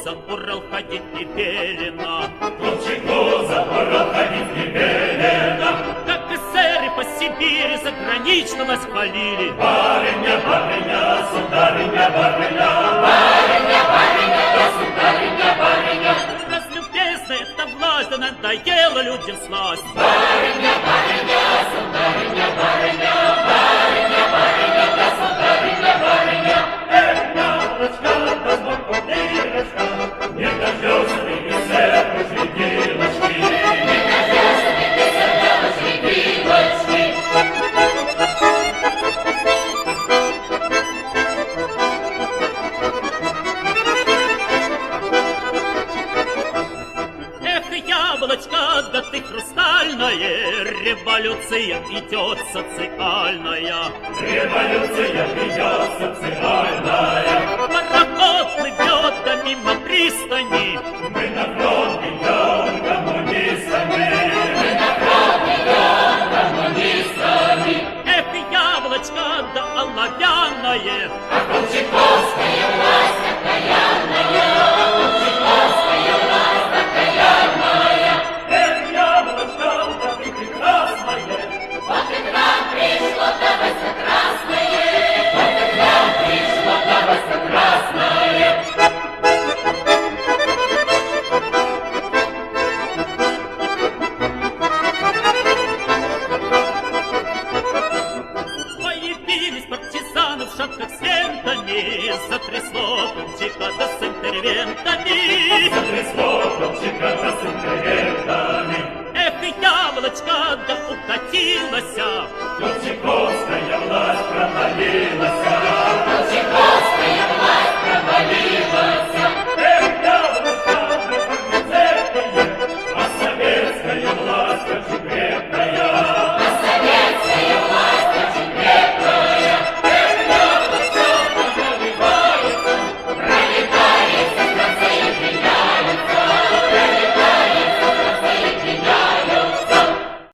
за Урал ходить не велено. Колчаку за Урал ходить не велено. Как эсеры по Сибири загранично нас хвалили. Барыня, барыня, сударыня, барыня. Барыня, барыня, государыня, барыня. Разлюбезная эта власть, да надоела людям сласть. Барыня, барыня, сударыня, барыня. Барыня, барыня, государыня, барыня. Яблочко, да сбоку дырочка, не дождешься ты эсер, пошли девочки. Не дождешься ты эсер, девочки, Эх, яблочко, да ты хрустальное, революция идет социальная. Революция идет социальная. Пароход плывет, да мимо пристани. Мы на фронт идем коммунистами. мы на фронт идем коммунистами. Эх, яблочко, да оловянное. А Колчаковская власть окаянная. Колчаковская власть окаянная. Эх, яблочко, да ты прекрасная. Вот и к нам пришло довольно красное. Вот и к нам пришло довольно красное. Появились партизаны в шапках с лентами. Затрясло Колчака да с интервентами. Затрясло Колчака да с интервентами. Эх, яблочко, да укатилася.